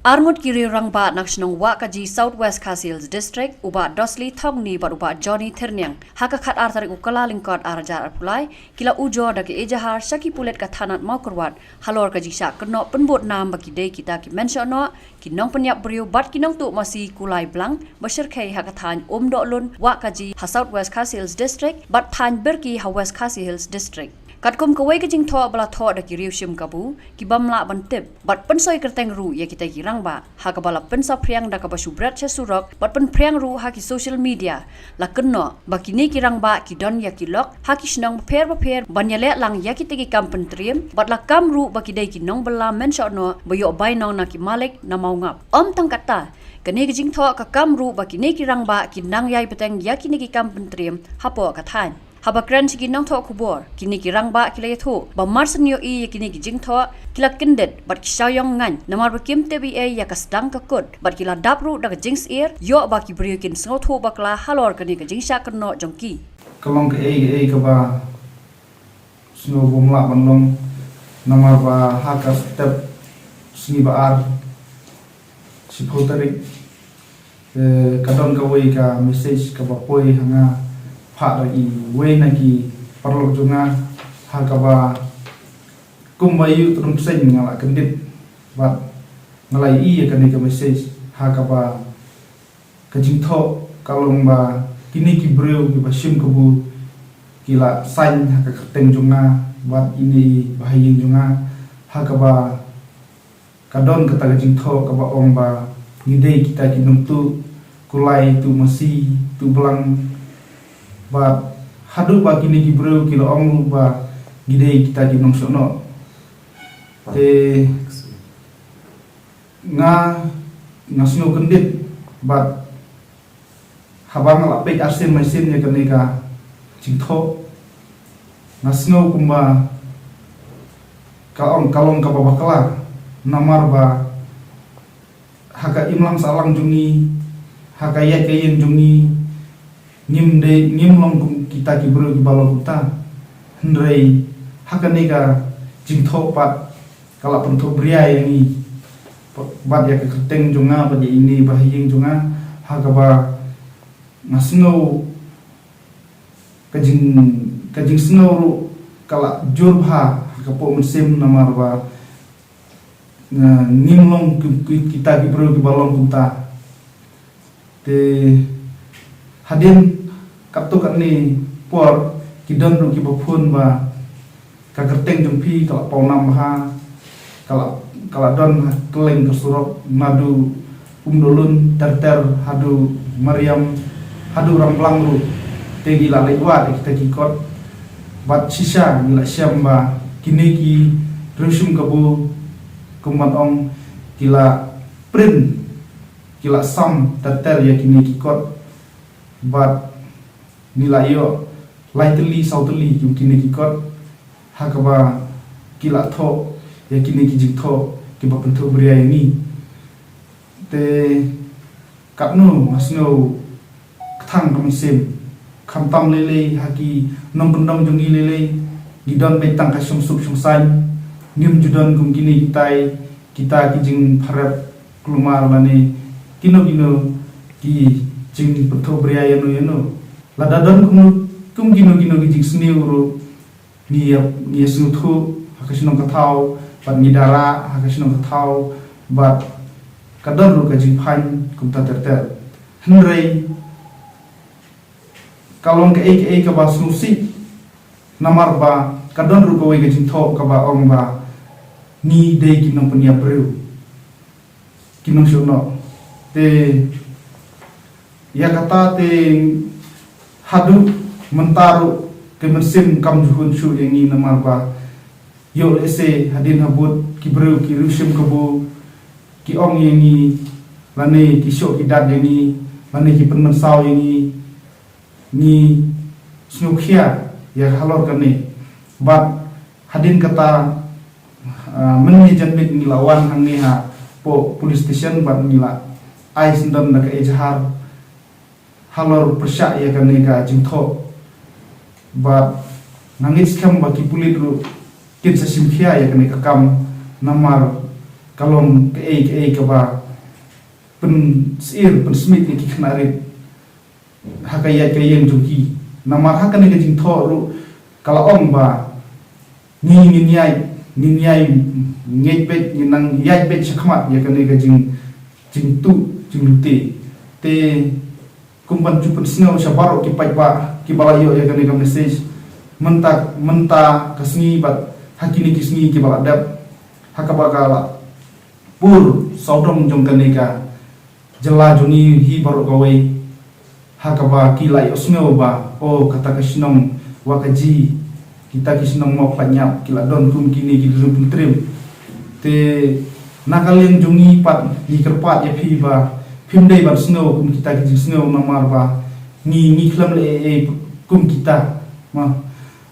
Armut kiri rangba nakshnong wa kaji Southwest Khasi District uba Dosli Thongni bar uba Johnny Thirnyang haka khat artarik ukala lingkot arajar arpulai kila ujo daki ejahar shaki pulet ka thanat maukurwat halor kaji sha keno penbot nam baki dei kita ki mentiono kinong penyap beriu bat kinong tu masih kulai blang basir khai haka than do lun wa kaji ha Southwest Khasi District bat than berki ha West Khasi Hills District Katkum kawai ke jing tho bala tho da ki riu shim kabu ki bamla bantip bat pensoi kerteng ru ya kita kirang ba ha ka bala pensa priang da ka basu brat che surok bat pen priang ru ha ki social media la kenno ba ki ni kirang ba ki don ya ki lok ha ki snong per banyale lang ya ki tegi kam pentriem bat la kam ru ba ki dei ki nong bala men sho no boyo bai nong na ki malik na mau ngap tang kata kene ke jing tho ka kam ru ba ki ni kirang ba ki nang yai peteng ya ki ni ki kam pentriem hapo ka than haba kran sigi nang tho kubor kini kirang ba kile tho ba marsen yo i kini ki jing tho kila kindet bat kisayong ngan namar ba kim tba ya kasdang ka kut bat kila dapru da jings ear yo ba ki brio kin sngo tho bakla halor kani ka jingsha kno jongki kalong ke ai ka ba snow bomla banlong namar ba haka step sni ba ar sipotari kadon ka wei ka message ka ba poi hanga Pak lagi, way lagi perlu juga hakaba kumbayu terumseng ngalak kendit, bat ngalai iya kan ika message hakaba kejingto kalau mba kini kibreu kiba sim kebu kila sign haka keteng juga bat ini bahayin juga hakaba kadon kata kejingto kaba omba ngidei kita kinung tu kulai tu masih tu belang ba hadu ba kini gibreu kilo ong ba gidei kita di nongsono te nga sino kendit ba habang la pek arsin mesin ya keneka jingtho nga sino kumba kalong ka babakala namar ba haka imlang salang jungi haka ya kayen jungi ngim long kita ki bro ki balong kuta hendrei hakanega jingtho pat kala pentu bria yang bat ya keteng junga ba ini bahiyeng junga hakaba ngasno kajing snow kala jurba kapo musim namar ba ngim long kita ki bro ki balong kuta te hadin kapto kat ni por kidon ru ki bopun ba ka kerteng jumpi kala paunam ha kala don keleng kesurok madu umdolun terter hadu Maryam hadu ramblang ru tegi la lewa kita kikot bat sisa ngila syamba kini ki rusum kabu kumat ong kila print kila sam terter ya kini kikot bat nilai yo lightly southly yung kini kikot hakaba kila tho ya kini kijik tho kiba pentu bria ini te kapnu masno thang kamisim khamtam lele haki nombendong jungi lele gidon betang kasung sup sungsai nim judon kum kini kita kijing pharap klumar bani kino ki jing pentu bria yano ladadon kum gino gijing seni uru ni snutu hakasinong katau bat ngidara hakasinong katau bat kadon ru kajing pan kum terter hendrei kalong ke ka ba snusi namar ba kadon ru kawai kajing tho ka ba ong ba ni dei kinong penia breu kinong shono te ya kata te hadu mentaru kemersim kam juhun shu yang ini namar ba yo ese hadin habut kibreu ki rusim kabu ki ong yang ini lane ki syok ki dad yang ini lane ki penmensau yang ini ni snukhia ya halor kane bat hadin kata menni janbit ni lawan hangi ha po police station bat nila ai sendam nak ejhar halor persyak ya kan ka jingtho ba nangis kam baki pulit ru kin sa simkhia ya kan ka kam namar kalom ke ba pen sir pen smith ki knarit hakaya kayen juki namar hakan ke jing tho ru kala ong ba ni nyai ngej bet nang yai bet sakmat ya kan ke jing tu te kumban jupen snow sabaro ki pai ba ki balayo ya kan ke message menta kasni bat hakini kisni ki bala dap hakabakala pur saudom jong kaneka jela juni hi baru gawe hakaba kilai osmeo ba o kata kasnom wakaji kita kisnom mo panyap kila don kum kini ki drum trim te nakaleng jungi pat ni kerpat ya phi ba phimdei ba snow kum kita ki snow namar ba ni khlam le kum kita ma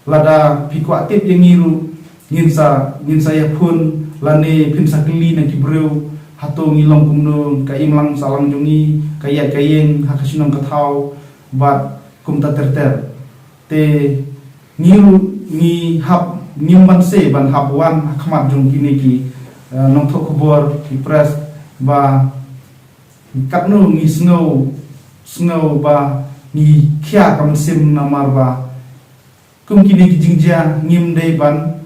lada pikwa tip yang ngiru ngin saya pun lane pin sakli na kibreu hato ngilong kumno ka imlang salang jungi kaya kayeng hakasinong kathau bat kum ta terter te ngiru ni hap nimban se ban hap wan khmat jung kini ki nong thok khobor ki press ba kapno ngi snow ba ni khia kam sim namar ba kum kini ki jingja ngim dei ban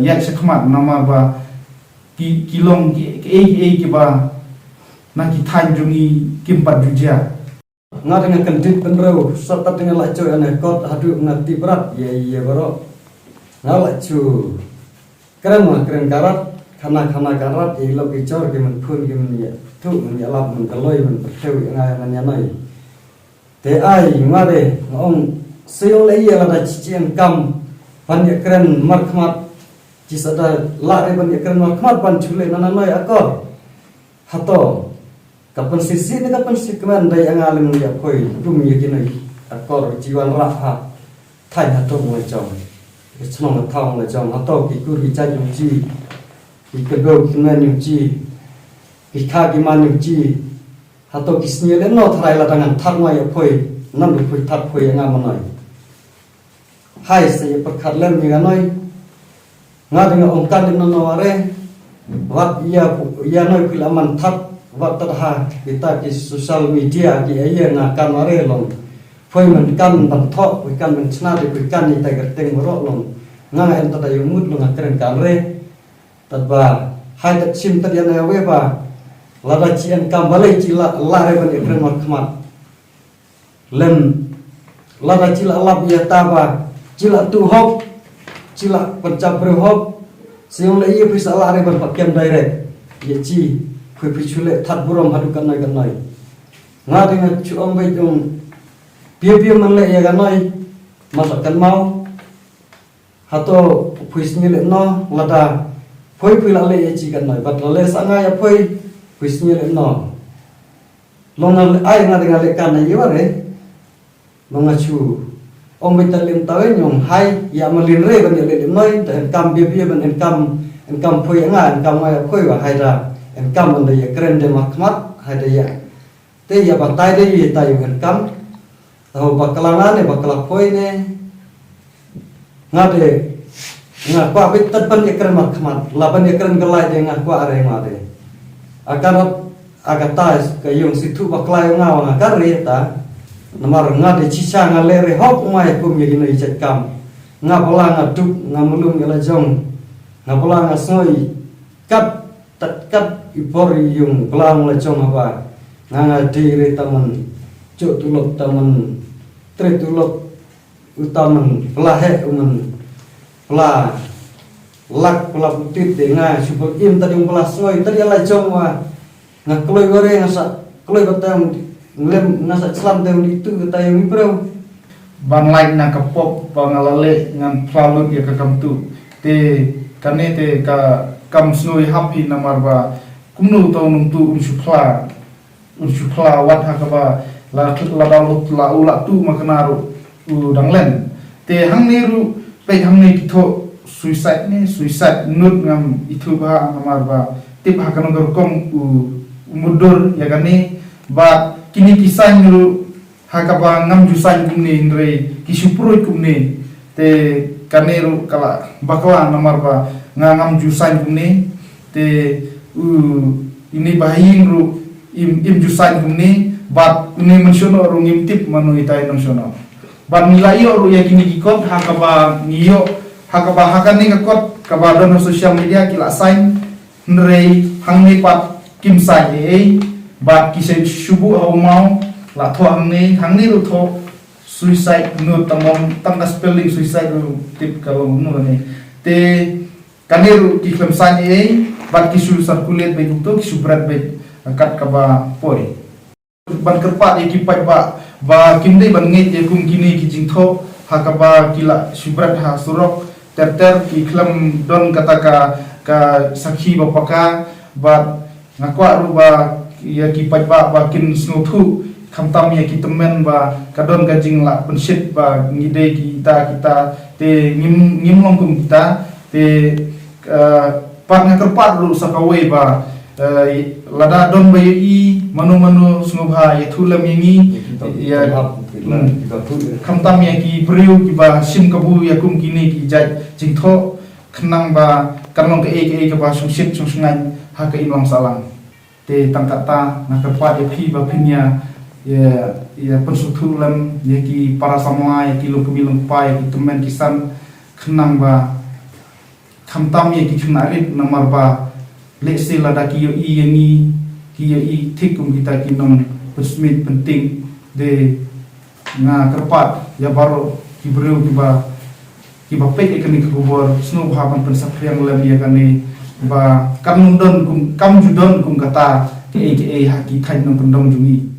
yak sakmat namar ba kilong ki ba na ki than jungi kimpat juja nga dengan kendit penreu serta dengan lacu ane kot hadu ngati berat ya baro nga lacu keren karat khana karat ilo icor ki men phun ki men ya tu men ya lap men kaloi men perteu nga men ya noi te ai ngare ngong seo le ya la cicien kam pan ya keren markmat cisada la re ban ya keren markmat ban chule nana noi akor hato kapan sisi ni kapan si keman dai ang alim ya koi rum ya kinai akor jiwan raha thai hato mo chong chong thong le chong hato ki kur ki cha yum ji ki kego kinan yum ji ki kha ki man yum ji hato ki sni le no thrai la dangan thar ma ya koi nam lu koi thar koi ang amanai hai se perkhat lem ni ganoi nga dengan ongkan no no are wat ya noi kilaman thap waktu kita di sosial media di ayer ngakan mare long, foi menkan bentok, bukan mencena diberikan di tiger teng merok long, ngang enta dayu mut long akeren kamre, tadba hai tat sim tadi ana weba, lada cian kambale cila lare ban ikren markmat, lem lada cila lab ya taba, cila tuhok, cila pencapre hok, siung le iya bisa lare ban pakem direct, ya ci kue pichule tat burom hadu kanai nga dengan cuong bai jong pia manle ya kanai masakan mau hato puis nyele no lada poi lale ya ci kanai bat lale sanga ya poi puis nyele no longa ai nga dengan le kanai yare longa chu ong bai talim tawe nyong hai ya malin re ban le noi dan kam pia ban en kam poi nga en kam ya poi wa hai ra kam anda ya keren de makmat hada ya te ya batai de ya tayu kam tahu bakalangan ne bakala poi ne ngade ngapa bit tan ya keren makmat laban ya keren galai de ngapa are ngade akan agatas kayung situ baklai ngaw ngakar ta namar ngade cica ngalere hok mai kum ya gina icet kam ngapala ngaduk ngamulung ngala jong ngapala ngasoi kat tat ipori yung pelang lecong apa nganga diri taman cuk tulok taman tri tulok utaman pelahe uman pelah lak pelah putit denga super im tadi pelah soy tadi lecong wa ngakloi gore ngasa kloi batang nglem ngasa selam tang itu tayang ibrau ban like na kapop pangalale ngan plalut ya kakamtu te kane te ka kam snoi happy namar ba kumnu tau nung tu unsupla wat hakaba la dalut la ula tu makanaru danglen te hang niru pe hang ni kito suicide nut ngam itu ba namar ba tip hakano gorkom mudur ya gane ba kini kisah niru hakaba ngam jusan kumne indre kisupuroi kumne te kaneru kala bakwa namar ba ngangam jusain kumni te ini bahin ru im jusain kumni bat ini mensiono ru ngimtip manu itai mensiono bat nilai ru yakini kikot hakaba ngiyo hakaba hakani kakot kaba dono sosial media kila sain nrei hangni pat kim sai bat kisai subu au mau la tho hangni ru tho suicide no tamong tangka spelling suicide ru tip kalau no ni te kaniru ki klem sani bat ki su circulate be to ki subrat be kat kaba poi ban kerpat ki pai ba kimdei ban ngai je kum kini ki jingtho hakaba kila subrat ha surok ter ki klem don kata ka sakhi bapaka bat ngakwa ru ba ya ki pai ba kin snothu khamtam ya ki temen ba kadon gajing la pensit ba ngide kita te ngim longkum kita te pat ngakerpat lu sakawe ba lada don bayu i manu sngobha ya thulam yangi ya khamtam ya ki priu ki ba sim kabu ya kum kini ki jaj jingtho khnang ba kanlong ke ba sungsit sungai ha ka inwang salang te tangkata ngakerpat ya phi ba phinya ya pensutulam ya ki para sama ya ki lung pai ki temen kisan khnang ba khamtam ya ki khnari namar ba lese lada ki yo i yangi ki yo i thikum kita ki nom pesmit penting de nga kerpat ya baro ki breu ki ba pek ekani kubor snu bhaban pensapriang lam ya kani ba kam judon kum kata ke haki thain nom pendong jungi